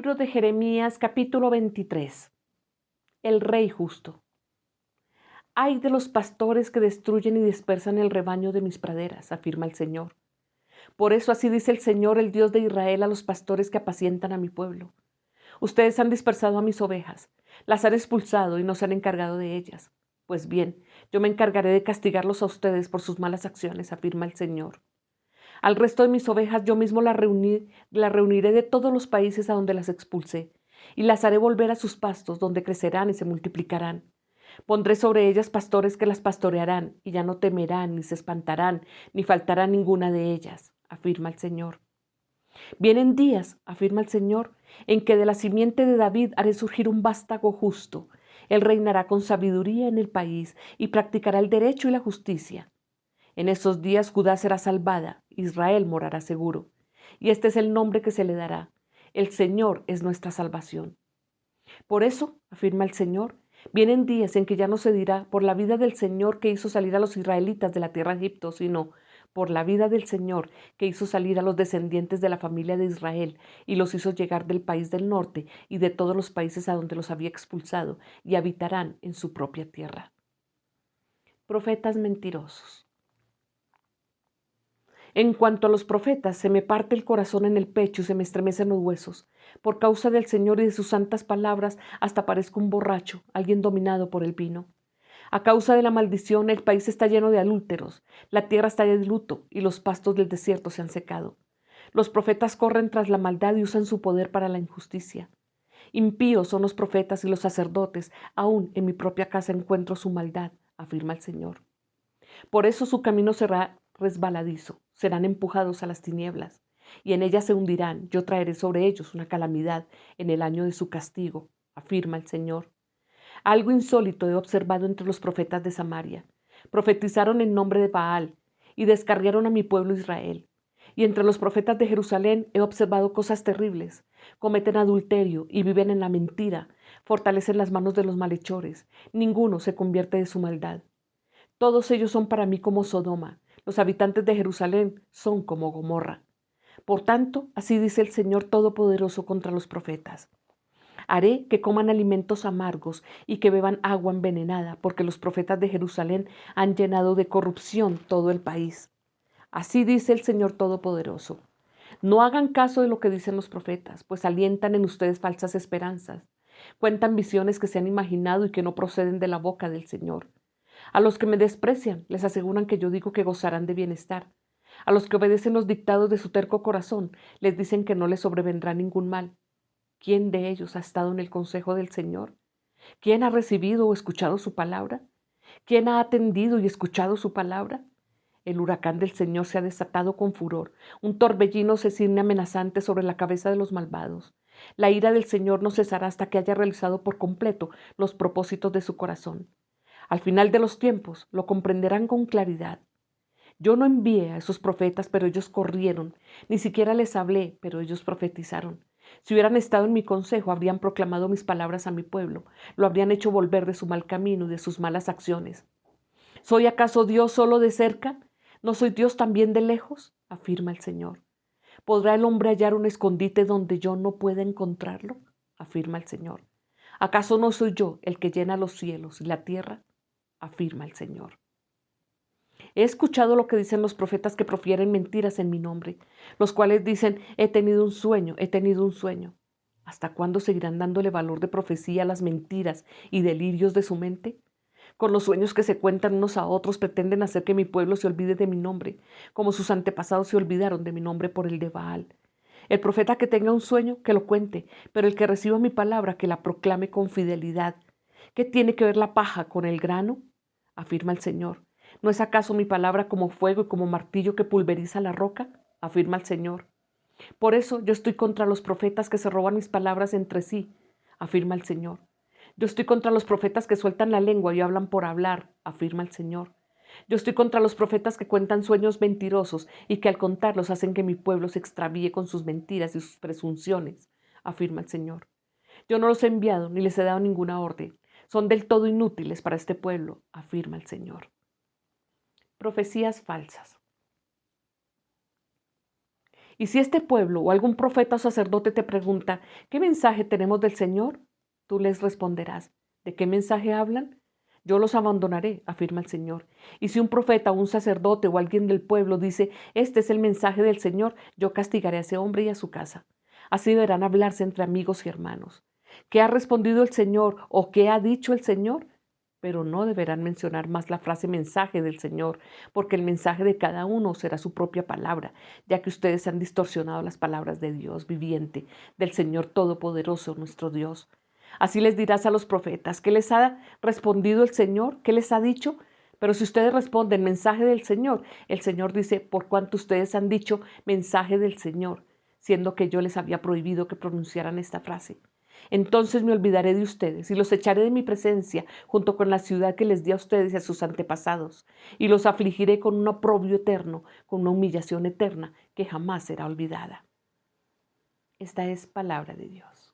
Libro de Jeremías, capítulo 23. El Rey Justo. Ay de los pastores que destruyen y dispersan el rebaño de mis praderas, afirma el Señor. Por eso así dice el Señor, el Dios de Israel, a los pastores que apacientan a mi pueblo. Ustedes han dispersado a mis ovejas, las han expulsado y no se han encargado de ellas. Pues bien, yo me encargaré de castigarlos a ustedes por sus malas acciones, afirma el Señor. Al resto de mis ovejas yo mismo las reuniré de todos los países a donde las expulsé, y las haré volver a sus pastos, donde crecerán y se multiplicarán. Pondré sobre ellas pastores que las pastorearán, y ya no temerán, ni se espantarán, ni faltará ninguna de ellas, afirma el Señor. Vienen días, afirma el Señor, en que de la simiente de David haré surgir un vástago justo. Él reinará con sabiduría en el país y practicará el derecho y la justicia. En esos días Judá será salvada, Israel morará seguro. Y este es el nombre que se le dará. El Señor es nuestra salvación. Por eso, afirma el Señor, vienen días en que ya no se dirá por la vida del Señor que hizo salir a los israelitas de la tierra de Egipto, sino por la vida del Señor que hizo salir a los descendientes de la familia de Israel y los hizo llegar del país del norte y de todos los países a donde los había expulsado, y habitarán en su propia tierra. Profetas mentirosos. En cuanto a los profetas, se me parte el corazón en el pecho y se me estremecen los huesos. Por causa del Señor y de sus santas palabras, hasta parezco un borracho, alguien dominado por el vino. A causa de la maldición, el país está lleno de adúlteros, la tierra está de luto y los pastos del desierto se han secado. Los profetas corren tras la maldad y usan su poder para la injusticia. Impíos son los profetas y los sacerdotes, aún en mi propia casa encuentro su maldad, afirma el Señor. Por eso su camino será resbaladizo, serán empujados a las tinieblas, y en ellas se hundirán. Yo traeré sobre ellos una calamidad en el año de su castigo, afirma el Señor. Algo insólito he observado entre los profetas de Samaria. Profetizaron en nombre de Baal y descarriaron a mi pueblo Israel. Y entre los profetas de Jerusalén he observado cosas terribles. Cometen adulterio y viven en la mentira, fortalecen las manos de los malhechores. Ninguno se convierte de su maldad. Todos ellos son para mí como Sodoma, los habitantes de Jerusalén son como Gomorra. Por tanto, así dice el Señor Todopoderoso contra los profetas. Haré que coman alimentos amargos y que beban agua envenenada, porque los profetas de Jerusalén han llenado de corrupción todo el país. Así dice el Señor Todopoderoso. No hagan caso de lo que dicen los profetas, pues alientan en ustedes falsas esperanzas. Cuentan visiones que se han imaginado y que no proceden de la boca del Señor. A los que me desprecian, les aseguran que yo digo que gozarán de bienestar. A los que obedecen los dictados de su terco corazón, les dicen que no les sobrevendrá ningún mal. ¿Quién de ellos ha estado en el consejo del Señor? ¿Quién ha recibido o escuchado su palabra? ¿Quién ha atendido y escuchado su palabra? El huracán del Señor se ha desatado con furor. Un torbellino se cierne amenazante sobre la cabeza de los malvados. La ira del Señor no cesará hasta que haya realizado por completo los propósitos de su corazón. Al final de los tiempos lo comprenderán con claridad. Yo no envié a esos profetas, pero ellos corrieron. Ni siquiera les hablé, pero ellos profetizaron. Si hubieran estado en mi consejo, habrían proclamado mis palabras a mi pueblo. Lo habrían hecho volver de su mal camino y de sus malas acciones. ¿Soy acaso Dios solo de cerca? ¿No soy Dios también de lejos? Afirma el Señor. ¿Podrá el hombre hallar un escondite donde yo no pueda encontrarlo? Afirma el Señor. ¿Acaso no soy yo el que llena los cielos y la tierra? Afirma el Señor. He escuchado lo que dicen los profetas que profieren mentiras en mi nombre, los cuales dicen, he tenido un sueño, he tenido un sueño. ¿Hasta cuándo seguirán dándole valor de profecía a las mentiras y delirios de su mente? Con los sueños que se cuentan unos a otros pretenden hacer que mi pueblo se olvide de mi nombre, como sus antepasados se olvidaron de mi nombre por el de Baal. El profeta que tenga un sueño, que lo cuente, pero el que reciba mi palabra, que la proclame con fidelidad. ¿Qué tiene que ver la paja con el grano? Afirma el Señor. ¿No es acaso mi palabra como fuego y como martillo que pulveriza la roca? Afirma el Señor. Por eso yo estoy contra los profetas que se roban mis palabras entre sí, afirma el Señor. Yo estoy contra los profetas que sueltan la lengua y hablan por hablar, afirma el Señor. Yo estoy contra los profetas que cuentan sueños mentirosos y que al contarlos hacen que mi pueblo se extravíe con sus mentiras y sus presunciones, afirma el Señor. Yo no los he enviado ni les he dado ninguna orden. Son del todo inútiles para este pueblo, afirma el Señor. Profecías falsas. Y si este pueblo o algún profeta o sacerdote te pregunta, ¿qué mensaje tenemos del Señor? Tú les responderás, ¿de qué mensaje hablan? Yo los abandonaré, afirma el Señor. Y si un profeta o un sacerdote o alguien del pueblo dice, este es el mensaje del Señor, yo castigaré a ese hombre y a su casa. Así deberán hablarse entre amigos y hermanos. ¿Qué ha respondido el Señor o qué ha dicho el Señor? Pero no deberán mencionar más la frase mensaje del Señor, porque el mensaje de cada uno será su propia palabra, ya que ustedes han distorsionado las palabras de Dios viviente, del Señor Todopoderoso, nuestro Dios. Así les dirás a los profetas, ¿qué les ha respondido el Señor? ¿Qué les ha dicho? Pero si ustedes responden mensaje del Señor, el Señor dice, por cuanto ustedes han dicho mensaje del Señor, siendo que yo les había prohibido que pronunciaran esta frase. Entonces me olvidaré de ustedes y los echaré de mi presencia junto con la ciudad que les di a ustedes y a sus antepasados, y los afligiré con un oprobio eterno, con una humillación eterna que jamás será olvidada. Esta es palabra de Dios.